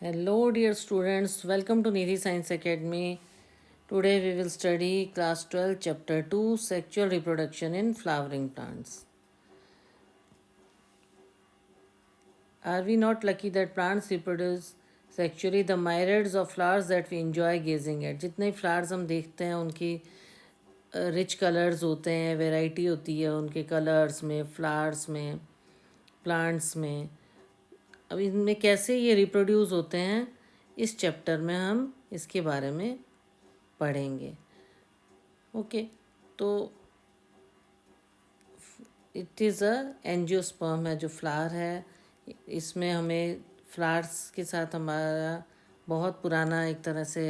Hello, dear students. Welcome to Nidhi Science Academy. Today we will study class 12, chapter 2, sexual reproduction in flowering plants. Are we not lucky that plants reproduce sexually? The myriads of flowers that we enjoy gazing at. जितने flowers हम देखते हैं उनकी rich colours होते हैं, variety होती है उनके कलर्स में, फ्लावर्स में, प्लांट्स में. अब इनमें कैसे ये रिप्रोड्यूस होते हैं इस चैप्टर में हम इसके बारे में पढ़ेंगे. ओके, तो इट इज़ अ एंजियोस्पर्म है जो फ्लावर है. इसमें हमें फ्लावर्स के साथ हमारा बहुत पुराना एक तरह से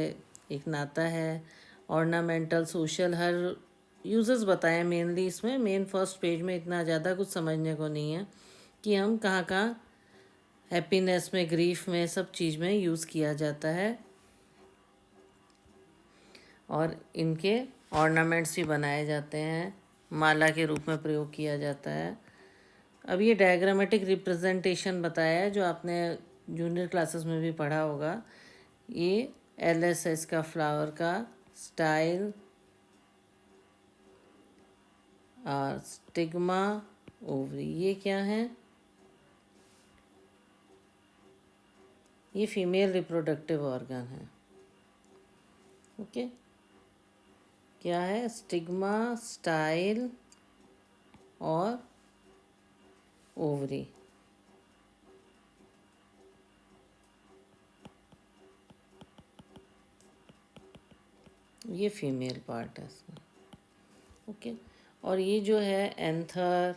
एक नाता है. ऑर्नामेंटल, सोशल, हर यूजेस बताएं. मेनली इसमें मेन फर्स्ट पेज में इतना ज़्यादा कुछ समझने को नहीं है कि हम कहाँ कहाँ हैप्पीनेस में, ग्रीफ में, सब चीज़ में यूज़ किया जाता है. और इनके ऑर्नामेंट्स भी बनाए जाते हैं, माला के रूप में प्रयोग किया जाता है. अब ये डायग्रामेटिक रिप्रेजेंटेशन बताया है जो आपने जूनियर क्लासेस में भी पढ़ा होगा. ये एलएसएस का फ्लावर का स्टाइल और स्टिग्मा, ओवरी. ये क्या है? ये फीमेल रिप्रोडक्टिव ऑर्गन है. ओके, क्या है? स्टिग्मा, स्टाइल और ओवरी. ये फीमेल पार्ट है इसमें. ओके, और ये जो है एंथर,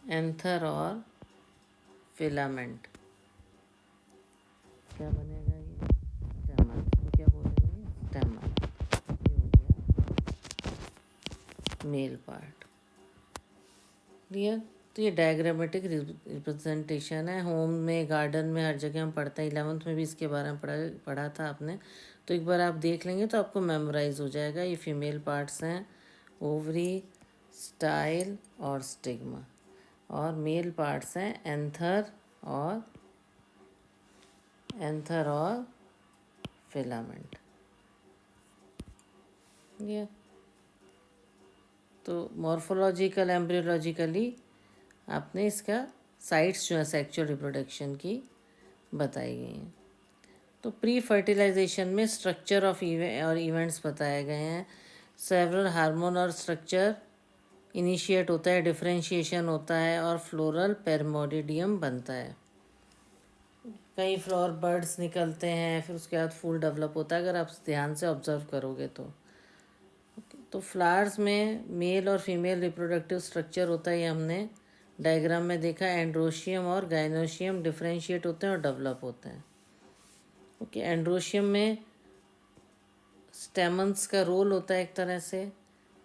एंथर और फिलामेंट. क्या बनेगा ये? स्टेमन. इसको क्या बोलेंगे? स्टेमन. ये हो गया मेल पार्ट. क्लियर? तो ये डायग्रामेटिक रिप्रेजेंटेशन है. होम में, गार्डन में, हर जगह हम पढ़ते हैं. 11th में भी इसके बारे में पढ़ा था आपने. तो एक बार आप देख लेंगे तो आपको मेमोराइज हो जाएगा. ये फीमेल पार्ट्स हैं, ओवरी, स्टाइल और स्टिग्मा. और मेल पार्ट्स हैं एंथर और फिलामेंट. ये तो मॉर्फोलॉजिकल, एम्ब्रियोलॉजिकली आपने इसका साइट्स जो है सेक्सुअल रिप्रोडक्शन की बताई गई हैं. तो प्री फर्टिलाइजेशन में स्ट्रक्चर ऑफ और इवेंट्स बताए गए हैं. सेवरल हार्मोन और स्ट्रक्चर इनिशिएट होता है, डिफरेंशिएशन होता है और फ्लोरल पेरमोडिडियम बनता है. कई फ्लावर बर्ड्स निकलते हैं, फिर उसके बाद फूल डेवलप होता है अगर आप ध्यान से ऑब्जर्व करोगे तो. तो फ्लावर्स में मेल और फीमेल रिप्रोडक्टिव स्ट्रक्चर होता है. ये हमने डायग्राम में देखा. एंड्रोशियम और गाइनोशियम डिफरेंशिएट होते हैं और डेवलप होते हैं. ओके, एंड्रोशियम में स्टेमन्स का रोल होता है एक तरह से,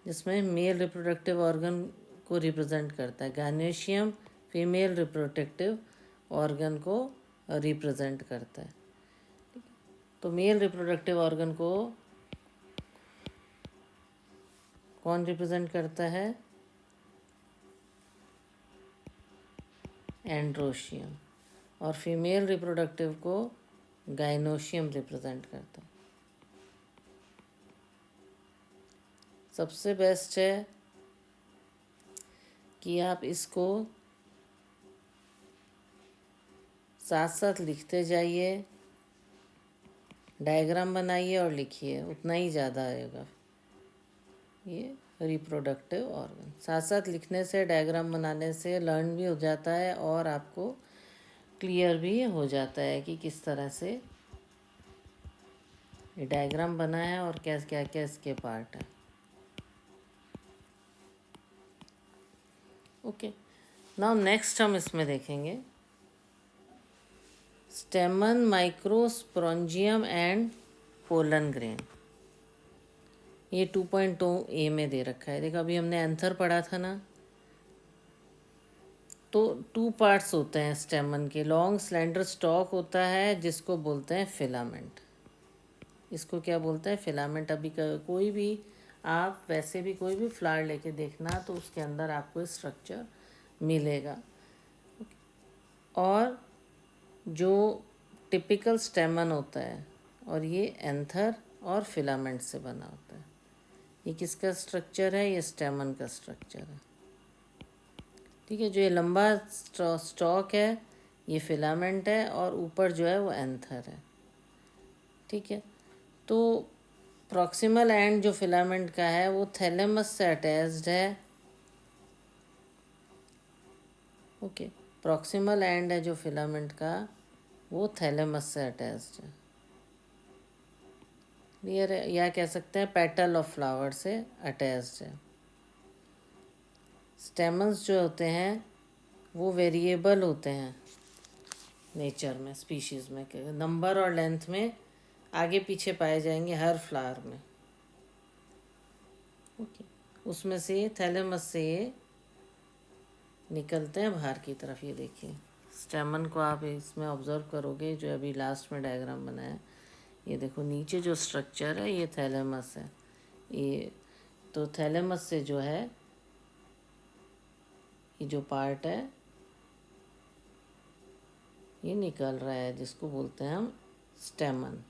जिसमें मेल रिप्रोडक्टिव ऑर्गन को रिप्रेजेंट करता है. गाइनोशियम फीमेल रिप्रोडक्टिव ऑर्गन को रिप्रेजेंट करता है. तो मेल रिप्रोडक्टिव ऑर्गन को कौन रिप्रेजेंट करता है? एंड्रोशियम. और फीमेल रिप्रोडक्टिव को गाइनोशियम रिप्रेजेंट करता है. सबसे बेस्ट है कि आप इसको साथ साथ लिखते जाइए, डायग्राम बनाइए और लिखिए, उतना ही ज़्यादा आएगा. ये रिप्रोडक्टिव ऑर्गन साथ साथ लिखने से, डायग्राम बनाने से लर्न भी हो जाता है और आपको क्लियर भी हो जाता है कि किस तरह से ये डायग्राम बना है और क्या क्या क्या इसके पार्ट है. ओके, नाउ नेक्स्ट हम इसमें देखेंगे स्टेमन, माइक्रोस्पोरेंजियम एंड पोलन ग्रेन. ये 2.2 में दे रखा है. देखो, अभी हमने एंथर पढ़ा था ना, तो 2 पार्ट्स होते हैं स्टेमन के. लॉन्ग स्लेंडर स्टॉक होता है जिसको बोलते हैं फिलामेंट. इसको क्या बोलते हैं? फिलामेंट. अभी कोई भी आप वैसे भी कोई भी फ्लावर लेके देखना तो उसके अंदर आपको स्ट्रक्चर मिलेगा। और जो टिपिकल स्टेमन होता है, और ये एंथर और फिलामेंट से बना होता है। ये किसका स्ट्रक्चर है? ये स्टेमन का स्ट्रक्चर है। ठीक है, जो ये लंबा स्टॉक है ये फिलामेंट है, और ऊपर जो है वो एंथर है। ठीक है, तो प्रॉक्सिमल एंड जो फिलामेंट का है वो थैलेमस से अटैच्ड है। ओके, प्रॉक्सिमल एंड है जो फिलामेंट का वो थैलेमस से अटैच्ड है। क्लियर है? या कह सकते हैं पेटल ऑफ फ्लावर से अटैच्ड है। स्टेमन्स जो होते हैं वो वेरिएबल होते हैं नेचर में, स्पीशीज़ में, नंबर और लेंथ में आगे पीछे पाए जाएंगे हर फ्लावर में। ओके, उसमें से थैलेमस से ये निकलते हैं बाहर की तरफ। ये देखिए स्टेमन को आप इसमें ऑब्जर्व करोगे, जो अभी लास्ट में डायग्राम बनाया, ये देखो नीचे जो स्ट्रक्चर है ये थैलेमस है। ये तो थैलेमस से जो है ये जो पार्ट है ये निकल रहा है, जिसको बोलते हैं हम स्टेमन,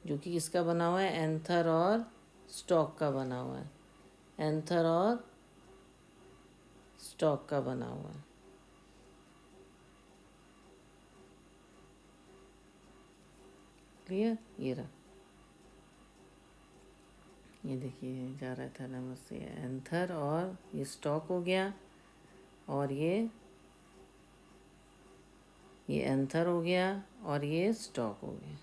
जो कि किसका बना हुआ है? एंथर और स्टॉक का बना हुआ है। एंथर और स्टॉक का बना हुआ है। क्लियर? ये रहा, ये देखिए जा रहा है थैलेमस से एंथर, और ये स्टॉक हो गया, और ये एंथर हो गया, और ये स्टॉक हो गया,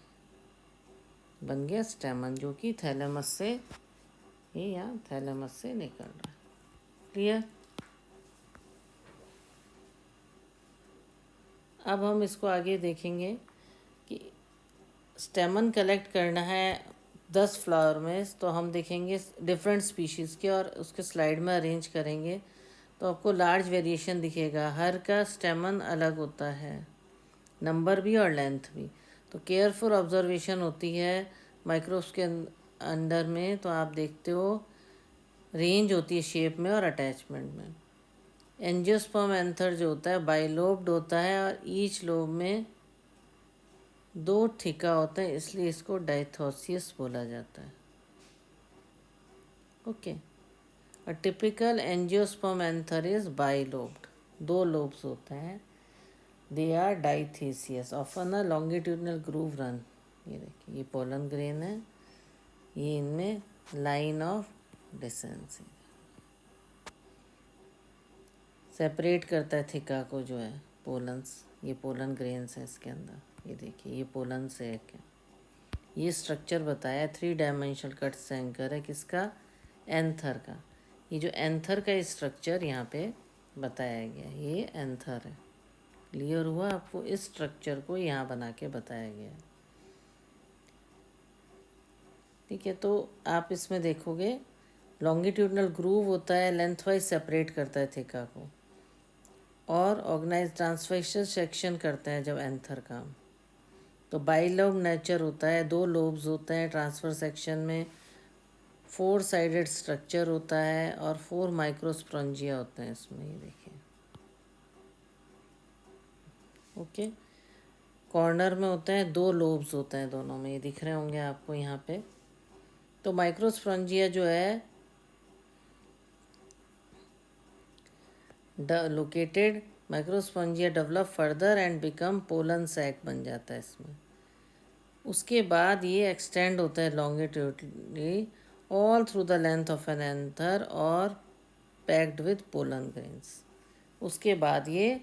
बन गया स्टेमन, जो कि थैलेमस से, ये यहाँ थैलेमस से निकल रहा है। क्लियर? अब हम इसको आगे देखेंगे कि स्टेमन कलेक्ट करना है 10 फ्लावर में, तो हम देखेंगे डिफरेंट स्पीशीज़ के, और उसके स्लाइड में अरेंज करेंगे तो आपको लार्ज वेरिएशन दिखेगा। हर का स्टेमन अलग होता है, नंबर भी और लेंथ भी। तो केयरफुल ऑब्जर्वेशन होती है माइक्रोस्कोप के अंडर में, तो आप देखते हो रेंज होती है शेप में और अटैचमेंट में। एंजियोस्पर्म एंथर जो होता है बाइलोब्ड होता है, और ईच लोब में 2 ठिका होता है, इसलिए इसको डाइथोसियस बोला जाता है। Okay, a typical angiosperm anther is bilobed, 2 lobes होते हैं। They are dithecous, often a longitudinal groove run. ये देखिए ये पोलन ग्रेन है, ये इनमें लाइन ऑफ डिसेंस सेपरेट करता है थिका को, जो है पोलन्स, ये पोलन ग्रेन्स है इसके अंदर। ये देखिए ये पोलन से है क्या, ये स्ट्रक्चर बताया 3 डायमेंशनल कट से एंकर है किसका? एंथर का। ये जो एंथर का स्ट्रक्चर यहाँ पे बताया गया, ये एंथर है। क्लियर हुआ आपको? इस स्ट्रक्चर को यहाँ बना के बताया गया है। ठीक है, तो आप इसमें देखोगे लॉन्गिट्यूडनल ग्रूव होता है, लेंथ वाइज सेपरेट करता है थिका को, और ऑर्गेनाइज ट्रांसफेक्शन सेक्शन करते हैं जब एंथर का। तो बाइलोब नेचर होता है, 2 लोब्स होते हैं ट्रांसफर सेक्शन में, 4 साइडेड स्ट्रक्चर होता है, और 4 माइक्रोस्पोरेंजिया होते हैं इसमें। ये देखिए ओके, कॉर्नर में होते हैं 2 लोब्स होते हैं दोनों में, ये दिख रहे होंगे आपको यहाँ पे। तो माइक्रोस्पोरेंजिया जो है located, microsporangia develop further and become pollen sac बन जाता है इसमें। उसके बाद ये एक्सटेंड होता है longitudinally all through the length of an anther, और पैक्ड विद पोलन ग्रेन्स। उसके बाद ये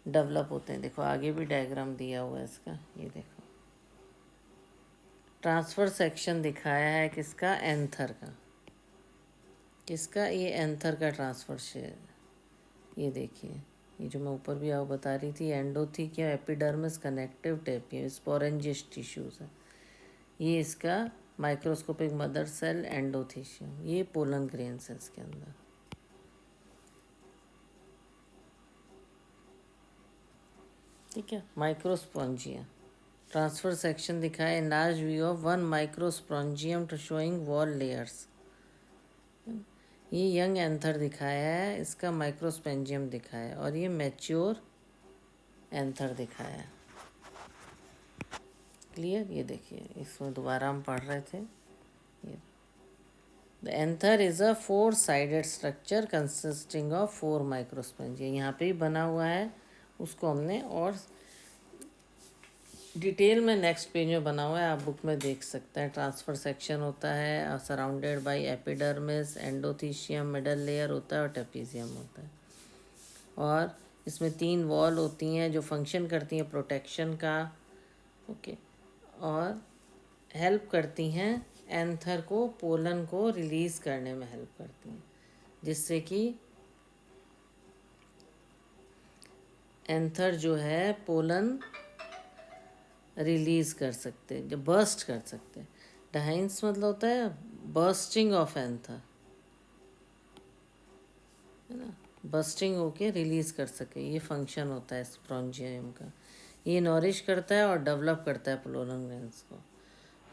डेवलप होते हैं। देखो आगे भी डायग्राम दिया हुआ है इसका, ये देखो ट्रांसफ़र सेक्शन दिखाया है किसका? एंथर का। किसका? ये एंथर का ट्रांसफ़र शेयर। ये देखिए ये जो मैं ऊपर भी आप बता रही थी, एंडोथिक या एपिडर्मिस कनेक्टिव टेप, ये स्पोरेंजियस टिश्यूज़ है। ये इसका माइक्रोस्कोपिक मदर सेल एंडोथीशियम, ये पोलन ग्रेन्स है इसके अंदर। ठीक है, माइक्रोस्पोंजिया ट्रांसफर सेक्शन दिखाए, large view of 1 microsporangium to showing wall layers. ये यंग एंथर दिखाया है, इसका माइक्रोस्पेंजियम दिखाया है, और ये मैच्योर एंथर दिखाया है। क्लियर? ये देखिए, इसमें दोबारा हम पढ़ रहे थे। The anther is a 4 sided structure consisting of 4 माइक्रोस्पेंजिया। यहाँ पे ही बना हुआ है, उसको हमने और डिटेल में नेक्स्ट पेज में बना हुआ है, आप बुक में देख सकते हैं। ट्रांसफर सेक्शन होता है, surrounded by epidermis, endothecium middle layer होता है, और ट्रेपीजियम होता है। और इसमें 3 वॉल होती हैं जो फंक्शन करती हैं प्रोटेक्शन का। ओके। और हेल्प करती हैं एंथर को, पोलन को रिलीज़ करने में हेल्प करती हैं, जिससे कि एंथर जो है पोलन रिलीज़ कर सकते हैं, जो बर्स्ट कर सकते हैं। डहाइंस मतलब होता है बर्स्टिंग ऑफ एंथर, है ना, बर्स्टिंग होके रिलीज़ कर सके, ये फंक्शन होता है स्पोरेंजियम का। ये नॉरिश करता है और डेवलप करता है पोलन ग्रैन्स को।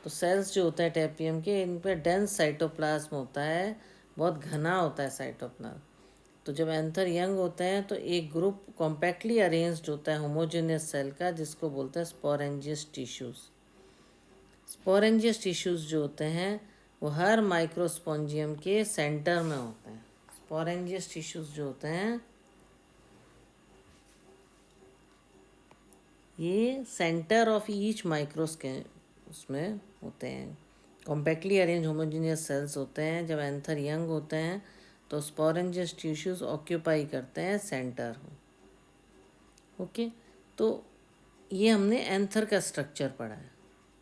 तो सेल्स जो होते हैं टेपियम के, इन पर डेंस साइटोप्लाज्म होता है, बहुत घना होता है साइटोप्लाज्म। तो जब एंथर यंग होते हैं तो एक ग्रुप कॉम्पैक्टली अरेंज्ड होता है होमोजेनियस सेल का, जिसको बोलते हैं स्पोरेंजियस टिश्यूज़। स्पोरेंजियस टिश्यूज़ जो होते हैं वो हर माइक्रोस्पोंजियम के सेंटर में होते हैं। स्पोरेंजियस टिश्यूज़ जो होते हैं ये सेंटर ऑफ ईच माइक्रोस के उसमें होते हैं। कॉम्पैक्टली अरेंज होमोजेनियस सेल्स होते हैं। जब एंथर यंग होते हैं तो स्पोरेंजियस टिश्यूज़ ऑक्यूपाई करते हैं सेंटर। ओके। तो ये हमने एंथर का स्ट्रक्चर पढ़ा है।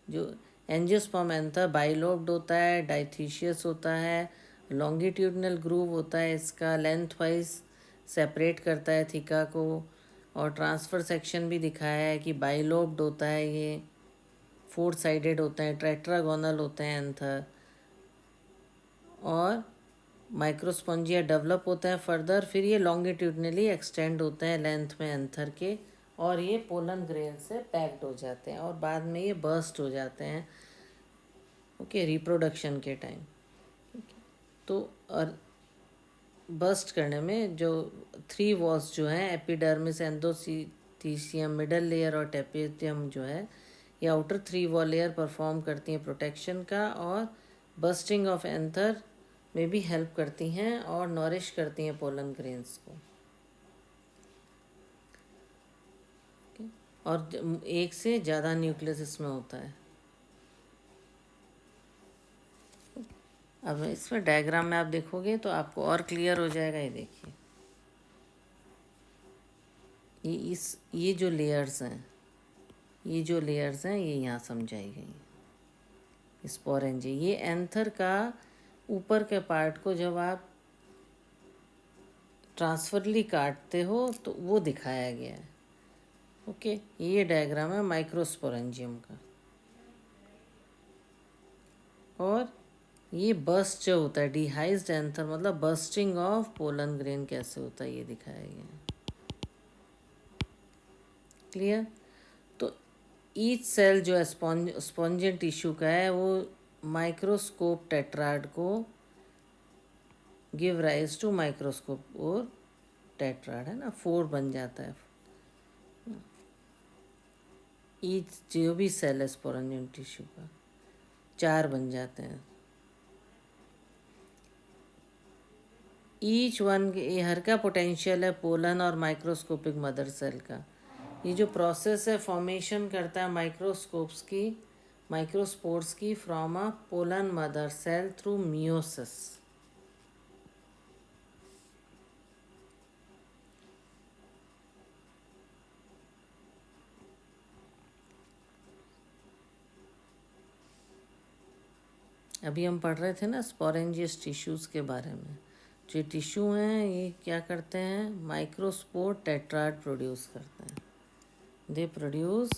जो एंजियोस्पर्म एंथर बाइलोब्ड होता है, डाइथीशियस होता है, लॉन्गिट्यूडनल ग्रूव होता है, इसका लेंथ वाइज सेपरेट करता है थीका को, और ट्रांसफ़र सेक्शन भी दिखाया है कि बाइलोब्ड होता है, ये 4 साइडेड होते हैं, टेट्रागोनल होते हैं एंथर, और माइक्रोस्पॉन्जिया डेवलप होता है फर्दर, फिर ये लॉन्गिट्यूडनली एक्सटेंड होते हैं लेंथ में एंथर के, और ये पोलन ग्रेन से पैक्ड हो जाते हैं, और बाद में ये बर्स्ट हो जाते हैं। ओके, रिप्रोडक्शन के टाइम। तो और बर्स्ट करने में जो 3 वॉल्स जो हैं, एपिडर्मिस, एंडोथीसियम मिडल लेयर और टेपियम जो है, ये आउटर 3 वॉल लेयर परफॉर्म करती हैं प्रोटेक्शन का, और बर्स्टिंग ऑफ एंथर में भी हेल्प करती हैं और नॉरिश करती हैं पोलन ग्रेन्स को। और एक से ज़्यादा न्यूक्लियस इसमें होता है। अब इसमें डायग्राम में आप देखोगे तो आपको और क्लियर हो जाएगा। ये देखिए, ये जो लेयर्स हैं, ये यहाँ समझाई गई हैं। स्पोरेंजी, ये एंथर का ऊपर के पार्ट को जब आप ट्रांसफरली काटते हो तो वो दिखाया गया है। ओके, ये डायग्राम है माइक्रोस्पोरेंजियम का। और ये बर्स्ट जो होता है, डिहाइज्ड एंथर मतलब बर्स्टिंग ऑफ पोलन ग्रेन कैसे होता है, ये दिखाया गया है। क्लियर? तो ईच सेल जो है स्पॉन्जियन टिश्यू का है, वो माइक्रोस्कोप टेट्राड को गिव राइज टू माइक्रोस्कोप और टेट्राड, है ना, 4 बन जाता है। ईच जो भी सेल है स्पोरेंजियन टिश्यू का 4 बन जाते हैं। ईच वन, ये हर का पोटेंशियल है पोलन और माइक्रोस्कोपिक मदर सेल का। ये जो प्रोसेस है फॉर्मेशन करता है माइक्रोस्पोर्स की from a pollen mother cell through meiosis. अभी हम पढ़ रहे थे ना स्पोरेंजियस टिश्यूज़ के बारे में। जो टिश्यू हैं ये क्या करते हैं, माइक्रोस्पोर टेट्राड प्रोड्यूस करते हैं। They produce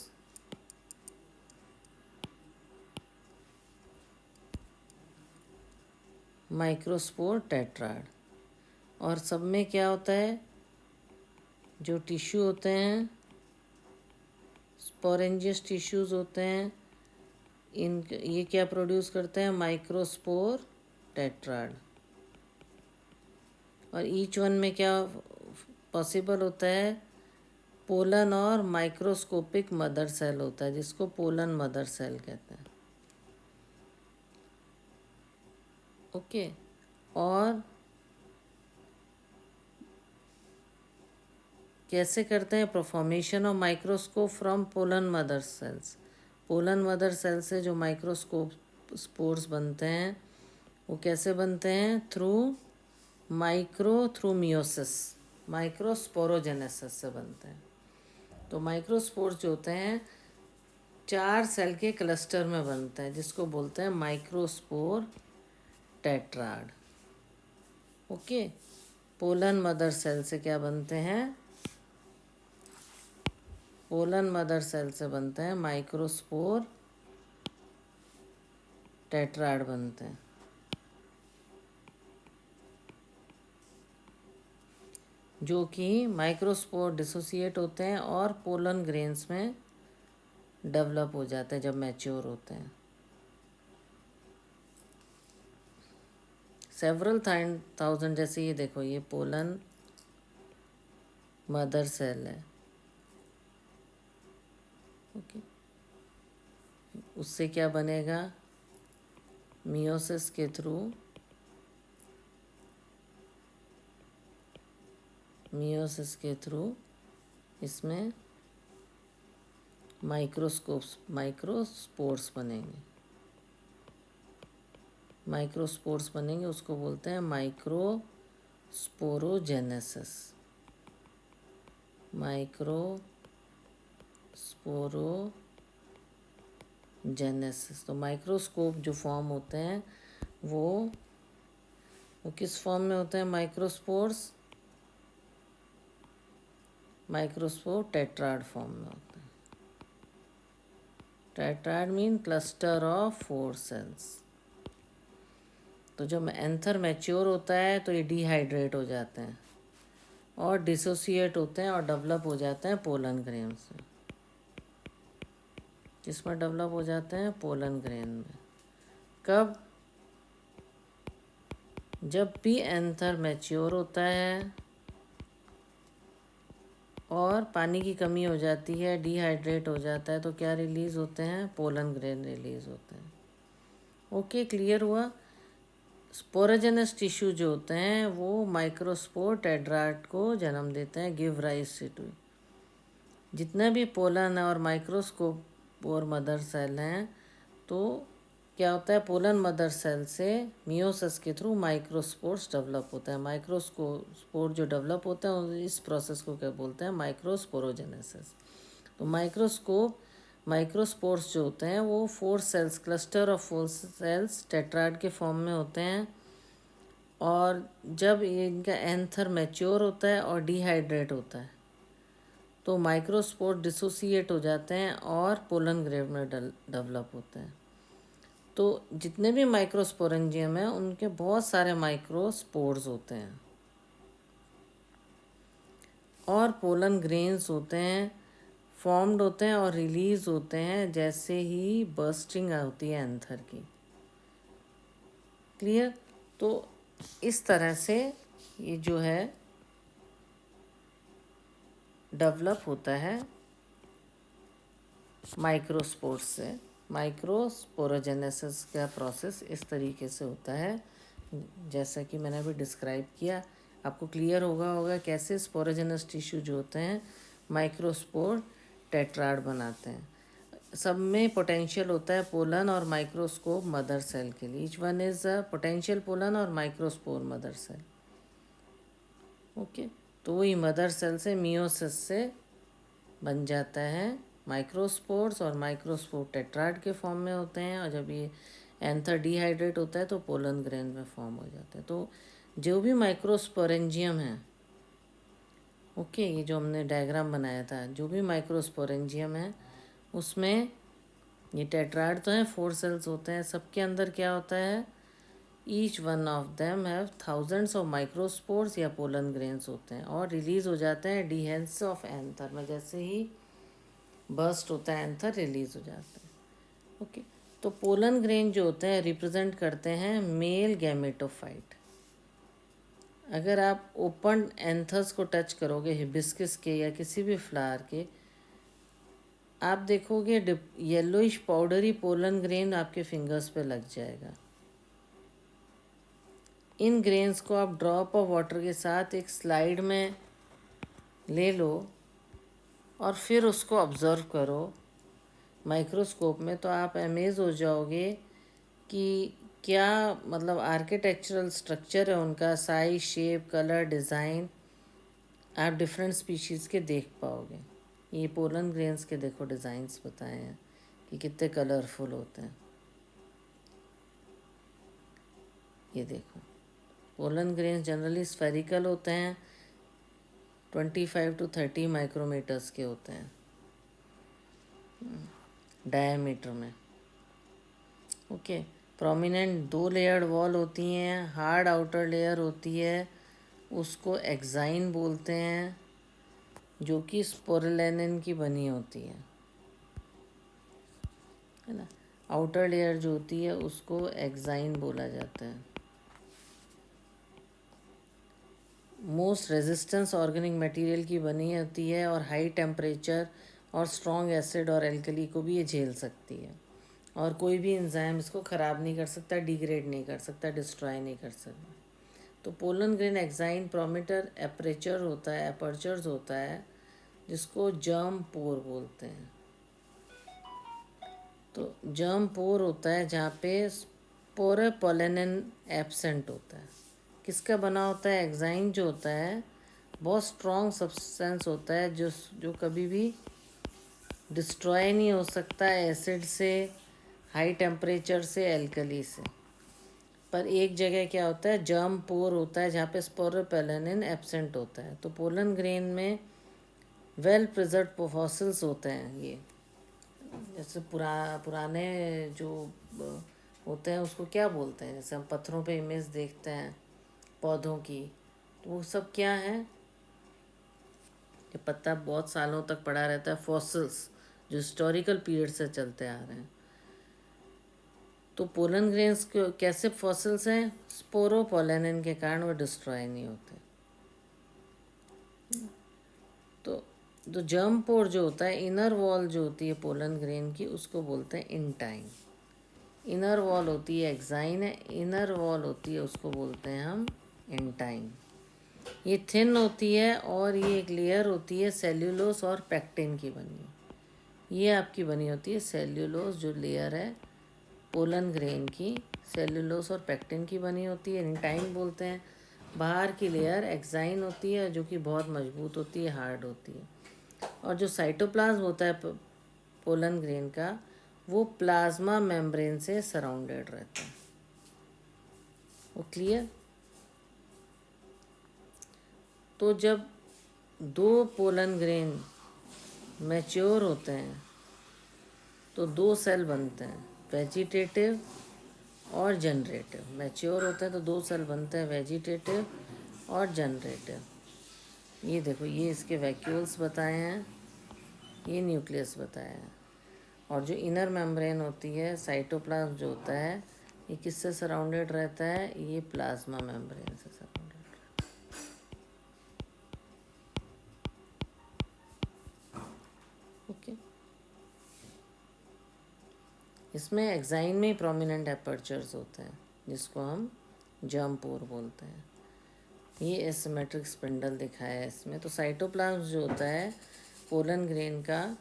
microspore tetrad. और सब में क्या होता है, जो टिश्यू होते हैं स्पोरेंजियस टिश्यूज़ होते हैं, ये क्या प्रोड्यूस करते हैं, माइक्रोस्पोर टेट्राड। और ईच वन में क्या पॉसिबल होता है, पोलन और माइक्रोस्कोपिक मदर सेल होता है, जिसको पोलन मदर सेल कहते हैं। ओके। और कैसे करते हैं, formation of microscope from pollen mother cells. Pollen mother cell से जो माइक्रोस्कोप स्पोर्स बनते हैं वो कैसे बनते हैं, थ्रू मियोसिस, माइक्रोस्पोरोजेनेसिस से बनते हैं। तो माइक्रोस्पोर्स जो होते हैं 4 सेल के क्लस्टर में बनते हैं, जिसको बोलते हैं microspore tetrad. Okay. Pollen mother cell से क्या बनते हैं, पोलन मदर सेल से बनते हैं माइक्रोस्पोर टेट्राड बनते हैं। जो कि माइक्रोस्पोर डिसोसिएट होते हैं और पोलन ग्रेन्स में डेवलप हो जाते हैं जब मैच्योर होते हैं। सेवरल थाउजेंड, जैसे ये देखो, ये पोलन मदर सेल है। ओके। उससे क्या बनेगा, मियोसिस के थ्रू, इसमें माइक्रोस्पोर्स बनेंगे। उसको बोलते हैं माइक्रोस्पोरोजेनेसिस। तो माइक्रोस्कोप जो फॉर्म होते हैं वो किस फॉर्म में होते हैं, माइक्रोस्पोर टेट्राड फॉर्म में होते हैं। Tetrad mean cluster of 4 cells. तो जब एंथर मैच्योर होता है तो ये डिहाइड्रेट हो जाते हैं और डिसोसिएट होते हैं और डेवलप हो जाते हैं पोलन ग्रेन से। किसमें डेवलप हो जाते हैं, पोलन ग्रेन में। कब, जब भी एंथर मैच्योर होता है और पानी की कमी हो जाती है, डिहाइड्रेट हो जाता है, तो क्या रिलीज़ होते हैं, पोलन ग्रेन रिलीज़ होते हैं। ओके, क्लियर हुआ। स्पोरोजेनस टिश्यू जो होते हैं वो माइक्रोस्पोर टेट्राड को जन्म देते हैं, गिव राइज टू। जितने भी पोलन और माइक्रोस्कोप और मदर सेल हैं, तो क्या होता है, पोलन मदर सेल से मियोसिस के थ्रू माइक्रोस्पोर्स डेवलप होता है। माइक्रोस्पोर जो डेवलप होता है इस प्रोसेस को क्या बोलते हैं, माइक्रोस्पोरोजेनेसिस। तो माइक्रोस्पोर्स जो होते हैं वो 4 cells, cluster of 4 cells tetrad के फॉर्म में होते हैं। और जब इनका एंथर मैच्योर होता है और डिहाइड्रेट होता है तो माइक्रोस्पोर डिसोसिएट हो जाते हैं और पोलन ग्रेन में डेवलप होते हैं। तो जितने भी माइक्रोस्पोरेंजियम हैं उनके बहुत सारे माइक्रोस्पोर्स होते हैं और पोलन ग्रेन्स होते हैं, फॉर्म्ड होते हैं और रिलीज होते हैं जैसे ही बर्स्टिंग होती है एंथर की। क्लियर। तो इस तरह से ये जो है डेवलप होता है माइक्रोस्पोर्स से। माइक्रोस्पोरोजेनेसिस का प्रोसेस इस तरीके से होता है जैसा कि मैंने अभी डिस्क्राइब किया। आपको क्लियर होगा कैसे स्पोरोजेनस टिश्यू जो होते हैं माइक्रोस्पोर टेट्राड बनाते हैं। सब में पोटेंशियल होता है पोलन और माइक्रोस्कोप मदर सेल के लिए। Each one is a potential pollen और माइक्रोस्पोर मदर सेल। ओके। तो वही मदर सेल से मियोसिस से बन जाता है माइक्रोस्पोर्स और माइक्रोस्पोर टेट्राड के फॉर्म में होते हैं। और जब ये एंथर डिहाइड्रेट होता है तो पोलन ग्रेन में फॉर्म हो जाता है। तो जो भी माइक्रोस्पोरेंजियम है, ओके, ये जो हमने डायग्राम बनाया था, जो भी माइक्रोस्पोरेंजियम है उसमें ये टेट्राड तो है, 4 सेल्स होते हैं। सबके अंदर क्या होता है, each one of them have thousands of microspores या पोलन ग्रेन्स होते हैं और रिलीज हो जाते हैं डिहेल्स ऑफ एंथर में। जैसे ही बर्स्ट होता है एंथर, रिलीज हो जाता है। ओके। तो पोलन ग्रेन जो होते हैं रिप्रेजेंट करते हैं मेल गैमेटोफाइट। अगर आप ओपन एंथस को टच करोगे हिबिस्कस के या किसी भी फ्लावर के, आप देखोगे येलोइश पाउडरी पोलन ग्रेन आपके फिंगर्स पे लग जाएगा। इन ग्रेन्स को आप ड्रॉप ऑफ वाटर के साथ एक स्लाइड में ले लो और फिर उसको ऑब्ज़र्व करो माइक्रोस्कोप में, तो आप अमेज़ हो जाओगे कि क्या मतलब आर्किटेक्चरल स्ट्रक्चर है उनका, साइज, शेप, कलर, डिज़ाइन आप डिफरेंट स्पीशीज़ के देख पाओगे। ये पोलन ग्रेन्स के देखो डिज़ाइंस बताए हैं कि कितने कलरफुल होते हैं। ये देखो, पोलन ग्रेन्स जनरली स्फेरिकल होते हैं, 25 to 30 माइक्रोमीटर्स के होते हैं डायमीटर में। ओके, प्रोमिनेंट 2 लेयर्ड वॉल होती हैं, हार्ड आउटर लेयर होती है, उसको एक्साइन बोलते हैं, जो कि स्पोरुलिन की बनी होती है ना। आउटर लेयर जो होती है उसको एक्साइन बोला जाता है। मोस्ट रेजिस्टेंस ऑर्गेनिक मटेरियल की बनी होती है और हाई टेम्परेचर और स्ट्रॉन्ग एसिड और एल्कली को भी ये झेल सकती है, और कोई भी एंजाइम इसको ख़राब नहीं कर सकता, डिग्रेड नहीं कर सकता, डिस्ट्रॉय नहीं कर सकता। तो पोलन ग्रेन एक्साइन प्रोमीटर एपरेचर होता है, एपर्चर्स होता है, जिसको जर्म पोर बोलते हैं। तो जर्म पोर होता है जहाँ पे स्पोरोपोलेनिन एब्सेंट होता है। किसका बना होता है? एक्साइन जो होता है बहुत स्ट्रॉन्ग सब्सटेंस होता है, जो जो कभी भी डिस्ट्रॉय नहीं हो सकता एसिड से, हाई टेम्परेचर से, एल्कली से। पर एक जगह क्या होता है, जर्म पोर होता है जहाँ पे स्पोरोपोलेनिन एब्सेंट होता है। तो पोलन ग्रेन में वेल प्रिजर्व्ड फॉसिल्स होते हैं। ये जैसे पुराने जो होते हैं उसको क्या बोलते हैं, जैसे हम पत्थरों पे इमेज देखते हैं पौधों की, तो वो सब क्या है, ये पत्ता बहुत सालों तक पड़ा रहता है, फॉसिल्स जो हिस्टोरिकल पीरियड से चलते आ रहे हैं। तो पोलन ग्रेन्स कैसे फॉसिल्स हैं? स्पोरोपोलेनिन के कारण वो डिस्ट्रॉय नहीं होते। तो जर्म पोर जो होता है, इनर वॉल जो होती है पोलन ग्रेन की, उसको बोलते हैं इंटाइन। इनर वॉल होती है एक्साइन है, इनर वॉल होती है उसको बोलते हैं हम इंटाइन। ये थिन होती है और ये एक लेयर होती है सेल्यूलोस और पेक्टिन की बनी। ये आपकी बनी होती है सेल्यूलोस, जो लेयर है पोलन ग्रेन की सेल्यूलोस और पेक्टिन की बनी होती है, इंटाइन बोलते हैं। बाहर की लेयर एक्साइन होती है जो कि बहुत मजबूत होती है, हार्ड होती है। और जो साइटोप्लाज्म होता है पोलन ग्रेन का, वो प्लाज्मा मेम्ब्रेन से सराउंडेड रहता है। वो क्लियर? तो जब दो पोलन ग्रेन मैच्योर होते हैं तो दो सेल बनते हैं, वेजिटेटिव और जनरेटिव। मैच्योर होते हैं तो दो सेल बनते हैं, वेजिटेटिव और जनरेटिव। ये देखो, ये इसके वैक्यूल्स बताए हैं, ये न्यूक्लियस बताया है। और जो इनर मेम्ब्रेन होती है, साइटोप्लाज्म जो होता है, ये किससे सराउंडेड रहता है? ये प्लाज्मा मेम्ब्रेन से सराउंडेड। ओके, इसमें एक्साइन में प्रोमिनेंट एपर्चर्स होते हैं जिसको हम जर्म पोर बोलते हैं। ये एसिमेट्रिक स्पिंडल दिखाया है इसमें। तो साइटोप्लाज्म जो होता है पोलन ग्रेन का,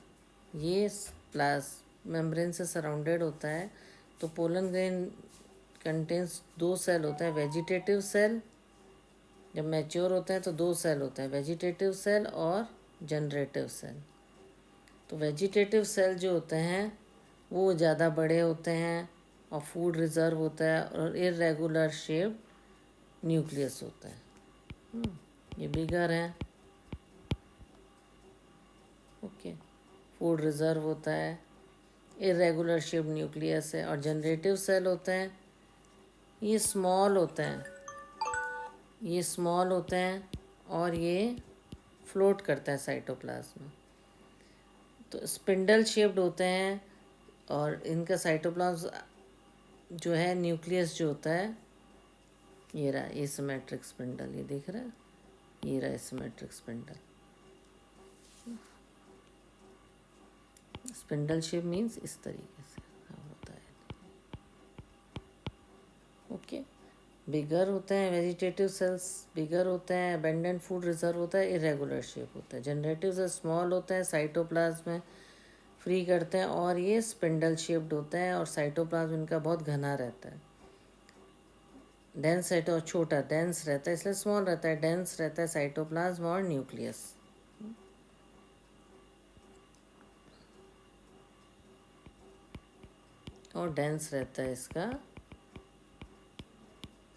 ये प्लाज मेम्ब्रेन से सराउंडेड होता है। तो पोलन ग्रेन कंटेंस दो सेल होता है, वेजिटेटिव सेल, जब मैच्योर होते हैं तो दो सेल होते हैं, वेजिटेटिव सेल और जनरेटिव सेल। तो वेजिटेटिव सेल जो होते हैं वो ज़्यादा बड़े होते हैं और फूड रिजर्व होता है, और इरेगुलर शेप न्यूक्लियस होता है। ये बिगर है। ओके, फूड रिजर्व होता है, इरेगुलर शेप न्यूक्लियस है। और जनरेटिव सेल होते हैं, ये स्मॉल होते हैं, ये स्मॉल होते हैं और ये फ्लोट करता है साइटोप्लाज्म में। तो स्पिंडल शेप्ड होते हैं और इनका साइटोप्लाज्म जो है, न्यूक्लियस जो होता है ये रहा एसिमेट्रिक स्पिंडल, ये दिख रहा है, ये रहा asymmetric spindle. Spindle shape means इस तरीके से होता है। ओके, बिगर होते हैं वेजिटेटिव सेल्स, बिगर होते हैं, अबेंडेंट फूड रिजर्व होता है, इरेगुलर शेप होता है। जनरेटिव सेल्स स्मॉल होते हैं, साइटोप्लाज्म में फ्री करते हैं, और ये स्पिंडल शेप्ड होते हैं और साइटोप्लाज्म इनका बहुत घना रहता है। डेंस साइटो और छोटा डेंस रहता है, इसलिए स्मॉल रहता है, डेंस रहता है साइटोप्लाज्म और न्यूक्लियस। और डेंस रहता है इसका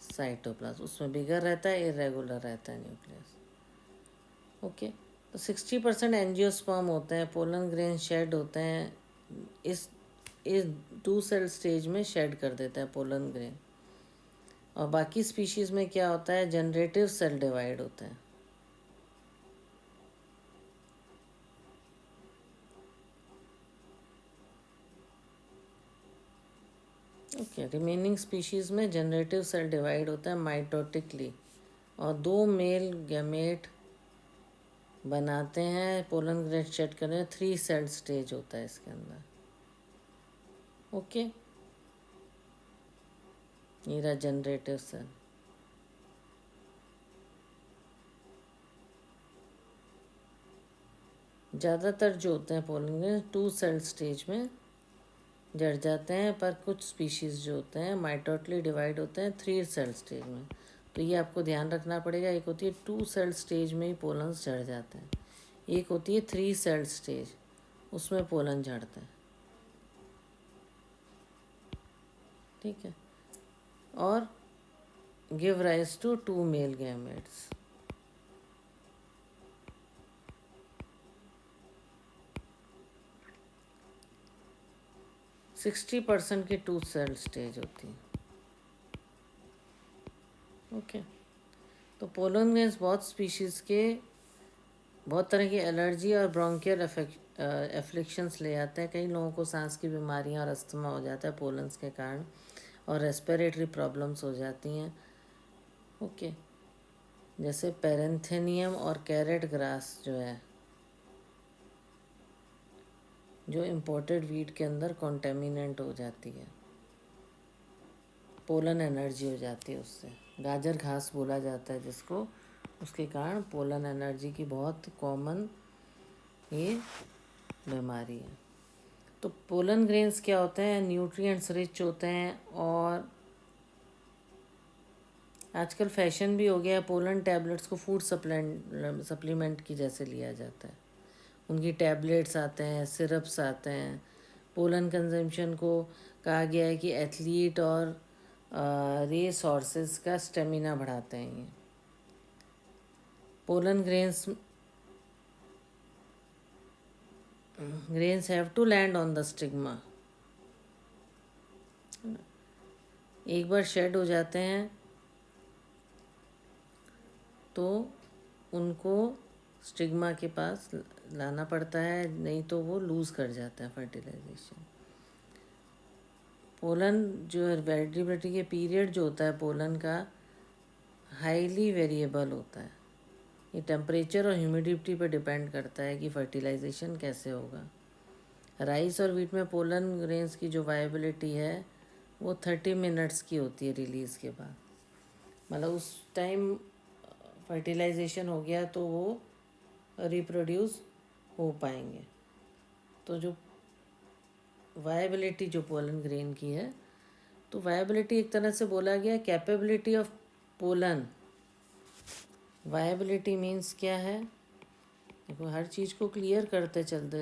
साइटोप्लाज्म, उसमें बिगर रहता है, इरेगुलर रहता है न्यूक्लियस। ओके, तो 60% एंजियोस्पर्म होते हैं, पोलन ग्रेन शेड होते हैं, इस 2 सेल स्टेज में शेड कर देता है पोलन ग्रेन। और बाकी स्पीशीज़ में क्या होता है, जनरेटिव सेल डिवाइड होते हैं। ओके, रिमेनिंग स्पीशीज़ में जनरेटिव सेल डिवाइड होता है माइटोटिकली, और 2 मेल गैमेट बनाते हैं, पोलन ग्रेन शेड करने 3 सेल स्टेज होता है इसके अंदर। ओके, ये रहा जनरेटिव सेल। ज़्यादातर जो होते हैं पोलन ग्रेन 2 सेल स्टेज में जड़ जाते हैं, पर कुछ स्पीशीज़ जो होते हैं माइटोटली डिवाइड होते हैं 3 सेल स्टेज में। तो ये आपको ध्यान रखना पड़ेगा, एक होती है 2 सेल स्टेज में ही पोलन्स जड़ जाते हैं, एक होती है 3 सेल स्टेज, उसमें पोलन झड़ता है। ठीक है, और give rise to 2 male gametes. Sixty percent की 2 सेल स्टेज होती है। ओके, तो पोलन ग्रेन्स बहुत स्पीशीज़ के बहुत तरह की एलर्जी और ब्रोंकियल एफ्लिक्शंस ले आते हैं। कई लोगों को सांस की बीमारियां और अस्थमा हो जाता है पोलन्स के कारण, और रेस्पिरेटरी प्रॉब्लम्स हो जाती हैं। ओके, जैसे पेरेंथेनियम और कैरेट ग्रास जो है, जो इम्पोर्टेड वीट के अंदर कॉन्टेमिनेंट हो जाती है, पोलन एनर्जी हो जाती है उससे। गाजर घास बोला जाता है जिसको, उसके कारण पोलन एनर्जी की बहुत कॉमन ये बीमारी है। तो पोलन ग्रेन्स क्या होते हैं, न्यूट्रिएंट्स रिच होते हैं, और आजकल फैशन भी हो गया है पोलन टैबलेट्स को फूड सप्लीमेंट की जैसे लिया जाता है। उनकी टैबलेट्स आते हैं, सिरप्स आते हैं। पोलन कंजम्पशन को कहा गया है कि एथलीट और रेस हॉर्सेस का स्टेमिना बढ़ाते हैं ये pollen grains have to land on the stigma। एक बार शेड हो जाते हैं तो उनको स्टिग्मा के पास लाना पड़ता है, नहीं तो वो लूज़ कर जाता है फर्टिलाइजेशन। पोलन जो वेरिएबिलिटी के पीरियड जो होता है पोलन का हाईली वेरिएबल होता है। ये टेम्परेचर और ह्यूमिडिटी पर डिपेंड करता है कि फर्टिलाइजेशन कैसे होगा। राइस और वीट में पोलन ग्रेन्स की जो वायबिलिटी है वो 30 मिनट्स की होती है रिलीज़ के बाद, मतलब उस टाइम फर्टिलाइजेशन हो गया तो वो रिप्रोड्यूस हो पाएंगे। तो जो वायबिलिटी जो पोलन ग्रेन की है, तो वायबिलिटी एक तरह से बोला गया capability of pollen. Viability means क्या है, देखो हर चीज़ को क्लियर करते चलते।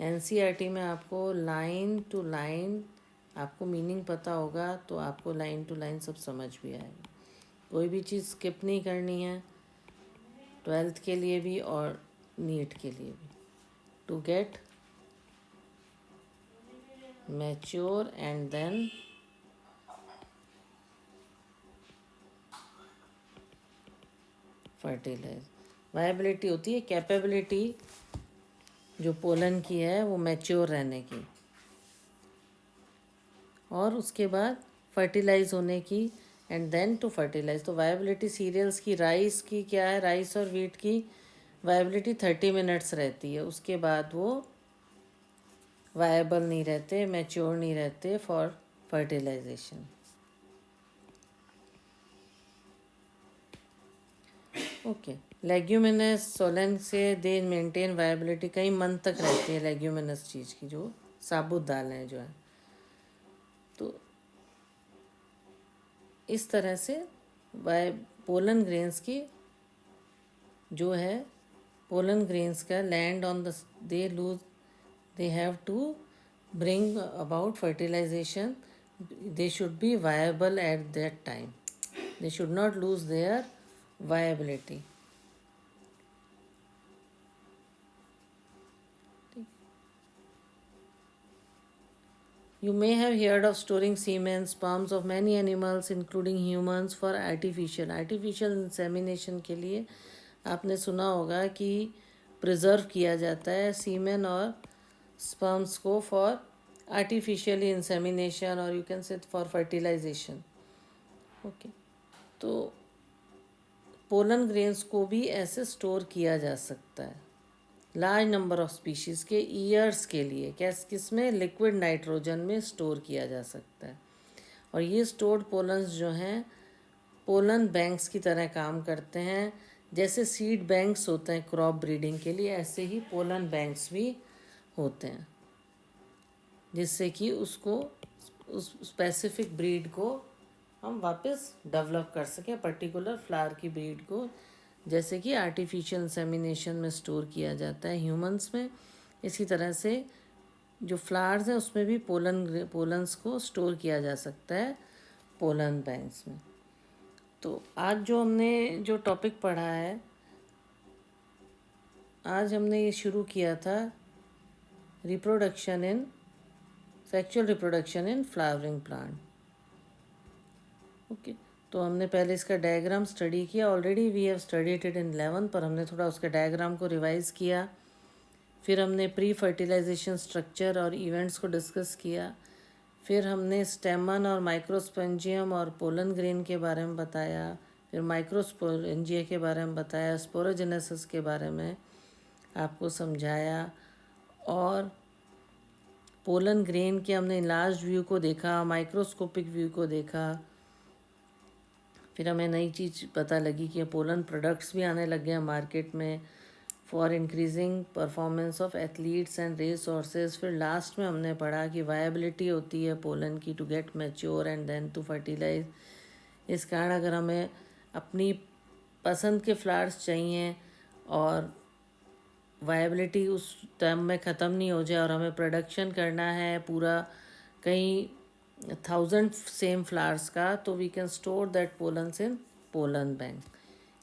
एनसीईआरटी में आपको लाइन टू लाइन आपको मीनिंग पता होगा तो आपको लाइन टू लाइन सब समझ भी आएगा। कोई भी चीज़ स्किप नहीं करनी है, 12th के लिए भी और नीट के लिए भी। To get mature and then fertilise. Viability होती है कैपेबिलिटी जो पोलन की है वो मैच्योर रहने की, और उसके बाद फर्टिलाइज होने की एंड देन टू फर्टिलाइज। तो वायबिलिटी सीरियल्स की, राइस की क्या है, राइस और वीट की वायबिलिटी 30 मिनट्स रहती है, उसके बाद वो वायबल नहीं रहते, मैच्योर नहीं रहते फॉर फर्टिलाइजेशन। ओके, लेग्यूमिनस सोलन से दे मेंटेन वायबिलिटी, कई मंथ तक रहती है लेग्यूमिनस चीज़ की, जो साबुत दालें जो है। तो इस तरह से वाय पोलन ग्रेन्स की जो है, पोलन ग्रेन्स का land on the, they lose, they have to bring about fertilization. They should be viable at that time. They should not lose their viability. You may have heard of storing semen, sperms of many animals including humans for artificial insemination के लिए आपने सुना होगा कि preserve किया जाता है सीमेन और स्पर्म्स को फॉर आर्टिफिशियली इंसेमिनेशन, और you can say for fertilisation. Okay, तो पोलन ग्रेन्स को भी ऐसे स्टोर किया जा सकता है लार्ज नंबर ऑफ स्पीशीज़ के ईयर्स के लिए। किस में, लिक्विड नाइट्रोजन में स्टोर किया जा सकता है। और ये स्टोर्ड पोलन्स जो हैं पोलन बैंक्स की तरह काम करते हैं। जैसे सीड बैंक्स होते हैं क्रॉप ब्रीडिंग के लिए, ऐसे ही पोलन बैंक्स भी होते हैं, जिससे कि उसको, उस स्पेसिफिक ब्रीड को हम वापस डेवलप कर सकें, पर्टिकुलर फ्लावर की ब्रीड को, जैसे कि आर्टिफिशियल इंसेमिनेशन में स्टोर किया जाता है ह्यूमंस में। इसी तरह से जो फ्लावर्स हैं उसमें भी पोलन्स को स्टोर किया जा सकता है पोलन बैंक्स में। तो आज जो हमने जो टॉपिक पढ़ा है, आज हमने ये शुरू किया था reproduction in, sexual reproduction in flowering plant. Okay, तो हमने पहले इसका डायग्राम स्टडी किया, already we have studied it in 11, पर हमने थोड़ा उसके डायग्राम को रिवाइज किया। फिर हमने प्री फर्टिलाइजेशन स्ट्रक्चर और इवेंट्स को डिस्कस किया। फिर हमने स्टेमन और माइक्रोस्पोरेंजियम और पोलन ग्रेन के बारे में बताया। फिर माइक्रोस्पोरेंजिया के बारे में बताया, स्पोरोजेनेसिस के बारे में आपको समझाया, और पोलन ग्रेन के हमने लार्ज व्यू को देखा, माइक्रोस्कोपिक व्यू को देखा। फिर हमें नई चीज़ पता लगी कि पोलन प्रोडक्ट्स भी आने लग गए हैं मार्केट में for increasing performance of athletes and race horses. फिर लास्ट में हमने पढ़ा कि वायबिलिटी होती है पोलन की to get mature and then to fertilise. इस कारण अगर हमें अपनी पसंद के फ्लावर्स चाहिए और वायबिलिटी उस टाइम में ख़त्म नहीं हो जाए और हमें प्रोडक्शन करना है पूरा कई 1000 सेम फ्लावर्स का, तो we can store that pollens in pollen bank.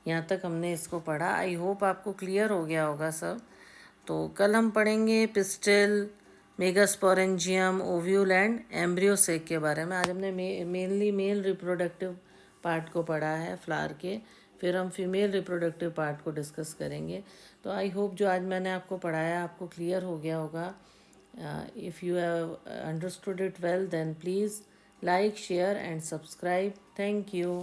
यहाँ तक हमने इसको पढ़ा। आई होप आपको क्लियर हो गया होगा सब। तो कल हम पढ़ेंगे pistil, megasporangium, ovule and embryo sac के बारे में। आज हमने मेनली मेल रिप्रोडक्टिव पार्ट को पढ़ा है फ्लावर के, फिर हम फीमेल रिप्रोडक्टिव पार्ट को डिस्कस करेंगे। तो आई होप जो आज मैंने आपको पढ़ाया आपको क्लियर हो गया होगा। If you have understood it well, then please like, share and subscribe. Thank you.